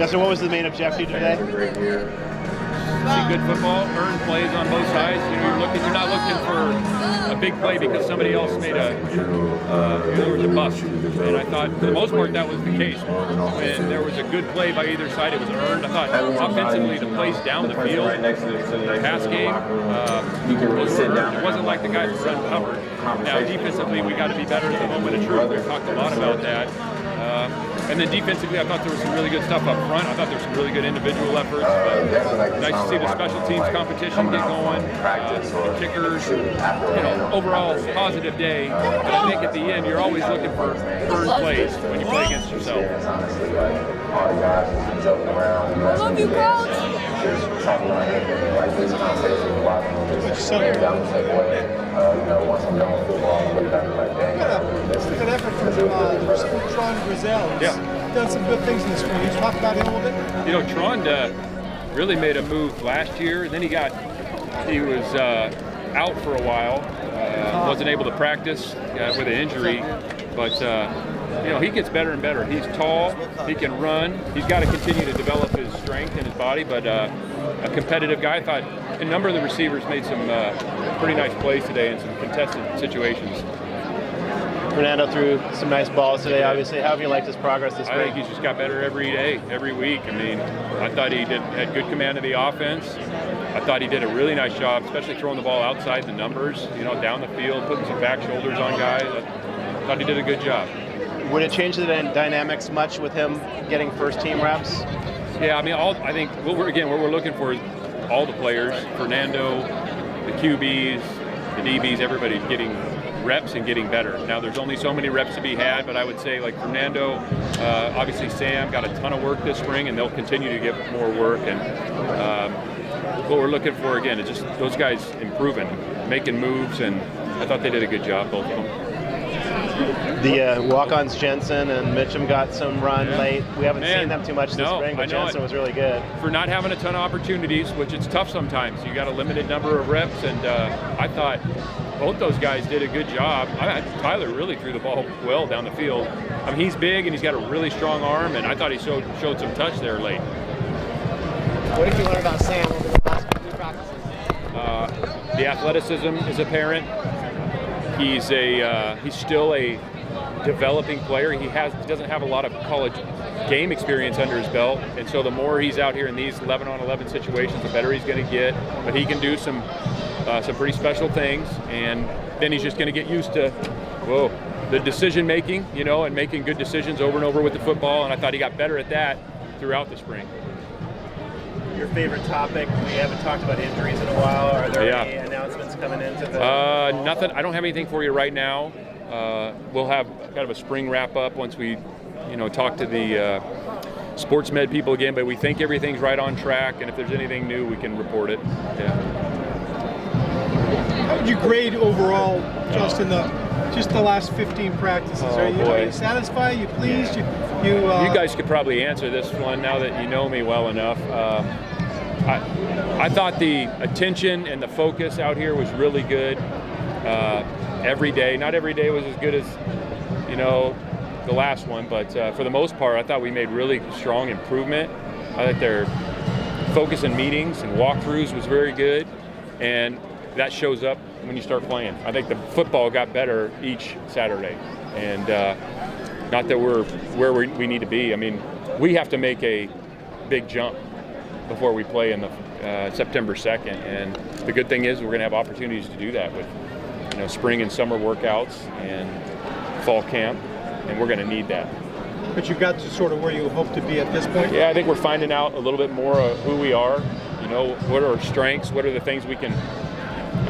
Justin, what was the main objective today? See good football, earn plays on both sides. You're not looking for a big play because somebody else made there was a bust. And I thought, for the most part, that was the case. When there was a good play by either side, it was earned. I thought offensively, the plays down the field, the pass game, was earned. It wasn't like the guys were uncovered. Now, defensively, we got to be better at the moment of truth. We've talked a lot about that. And then defensively, I thought there was some really good stuff up front. I thought there was some really good individual efforts. Nice to see the special teams competition get going. The kickers, overall positive day. But I think at the end, you're always looking for earned plays when you play against yourself. I love you, Coach. Good effort from Tron Grizel. Yeah. Done some good things in the spring. You talk about him a little bit? Tron really made a move last year. Then he was out for a while. Wasn't able to practice with an injury. But, he gets better and better. He's tall. He can run. He's got to continue to develop his strength in his body. But a competitive guy. I thought a number of the receivers made some pretty nice plays today in some contested situations. Fernando threw some nice balls today, obviously. How have you liked his progress this week? I think he's just got better every day, every week. I mean, I thought he had good command of the offense. I thought he did a really nice job, especially throwing the ball outside the numbers, down the field, putting some back shoulders on guys. I thought he did a good job. Would it change the dynamics much with him getting first-team reps? Yeah, I mean, I think what we're looking for is all the players, Fernando, the QBs, the DBs, everybody getting reps and getting better. Now, there's only so many reps to be had, but I would say like Fernando, obviously Sam got a ton of work this spring, and they'll continue to get more work. And what we're looking for, again, is just those guys improving, making moves, and I thought they did a good job, both of them. The walk-ons Jensen and Mitchum got some run late. We haven't seen them too much this spring, but Jensen was really good. For not having a ton of opportunities, which it's tough sometimes. You got a limited number of reps, and I thought both those guys did a good job. Tyler really threw the ball well down the field. I mean, he's big and he's got a really strong arm, and I thought he showed some touch there late. What did you learn about Sam over the last few practices? The athleticism is apparent. He's still a developing player. He doesn't have a lot of college game experience under his belt, and so the more he's out here in these 11-on-11 situations, the better he's going to get. But he can do some pretty special things, and then he's just going to get used to the decision making, and making good decisions over and over with the football. And I thought he got better at that throughout the spring. Your favorite topic? We haven't talked about injuries in a while. Are there any announcements coming into the nothing. I don't have anything for you right now. We'll have kind of a spring wrap up once we, talk to the sports med people again. But we think everything's right on track, and if there's anything new, we can report it. Yeah. How would you grade overall, Justin, just the last 15 practices? Are you satisfied? You pleased? You guys could probably answer this one now that you know me well enough. I thought the attention and the focus out here was really good every day. Not every day was as good as, the last one, but for the most part, I thought we made really strong improvement. I think their focus in meetings and walkthroughs was very good, and that shows up when you start playing. I think the football got better each Saturday, and not that we're where we need to be. I mean, we have to make a big jump before we play in the September 2nd, and the good thing is we're going to have opportunities to do that with spring and summer workouts and fall camp, and we're going to need that. But you got to sort of where you hope to be at this point? Yeah, I think we're finding out a little bit more of who we are, what are our strengths, what are the things we can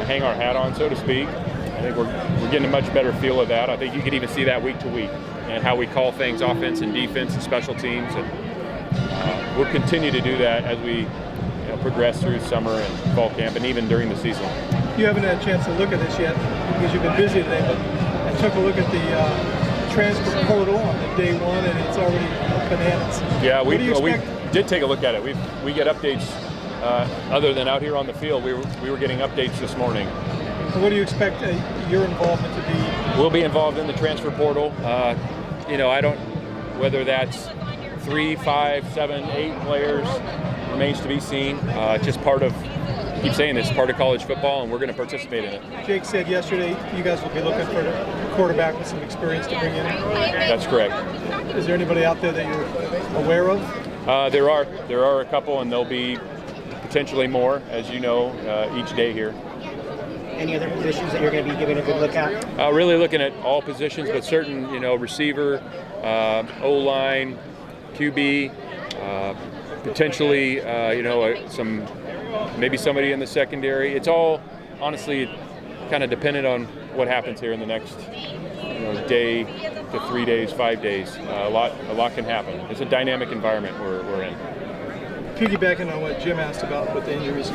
hang our hat on, so to speak. I think we're getting a much better feel of that. I think you can even see that week to week and how we call things offense and defense and special teams, and we'll continue to do that as we progress through summer and fall camp and even during the season. You haven't had a chance to look at this yet because you've been busy today, but I took a look at the transfer portal on the day one, and it's already bananas. Yeah, we did take a look at it. We get updates other than out here on the field. We were getting updates this morning. So what do you expect your involvement to be? We'll be involved in the transfer portal. I don't, whether that's 3, 5, 7, 8 players remains to be seen. Just part of, I keep saying this, part of college football, and we're going to participate in it. Jake said yesterday you guys will be looking for a quarterback with some experience to bring in. That's correct. Is there anybody out there that you're aware of? There are a couple, and there'll be potentially more, as you know, each day here. Any other positions that you're going to be giving a good look at? Really looking at all positions, but certain, receiver, O-line, QB, potentially, maybe somebody in the secondary. It's all, honestly, kind of dependent on what happens here in the next day to 3 days, 5 days. A lot can happen. It's a dynamic environment we're in. Piggybacking on what Jim asked about with the injuries,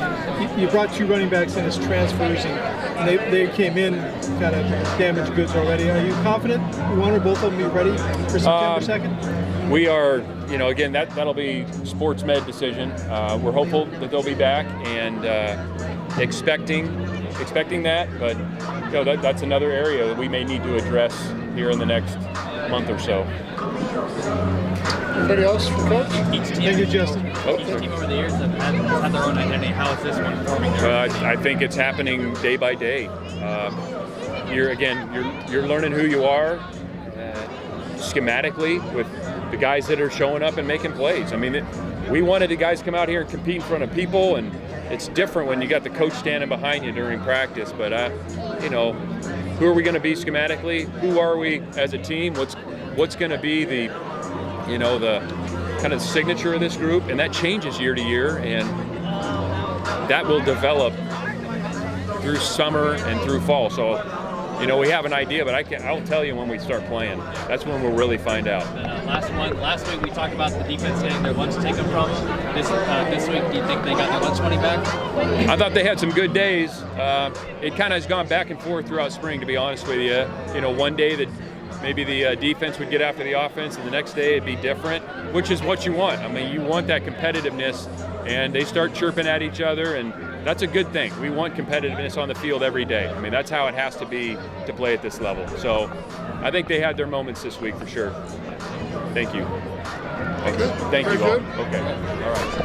you brought 2 running backs in as transfers, and they came in kind of damaged goods already. Are you confident one or both of them be ready for September 2nd? We are, again, that'll be sports med decision. We're hopeful that they'll be back and expecting that, but that's another area that we may need to address here in the next month or so. Anybody else from Coach? Thank you, Justin. Each team over the years has had their own identity. How is this one forming their own? I think it's happening day by day. You're learning who you are schematically with the guys that are showing up and making plays. I mean, we wanted the guys to come out here and compete in front of people, and it's different when you got the coach standing behind you during practice. But who are we going to be schematically? Who are we as a team? What's going to be the kind of signature of this group? And that changes year to year, and that will develop through summer and through fall. So, we have an idea, but I'll tell you when we start playing. That's when we'll really find out. Last week we talked about the defense getting their lunch taken from. This week, do you think they got their lunch money back? I thought they had some good days. It kind of has gone back and forth throughout spring, to be honest with you. One day that maybe the defense would get after the offense, and the next day it'd be different, which is what you want. I mean, you want that competitiveness, and they start chirping at each other, and that's a good thing. We want competitiveness on the field every day. I mean, that's how it has to be to play at this level. So I think they had their moments this week for sure. Thank you. Thank you all. Okay. All right.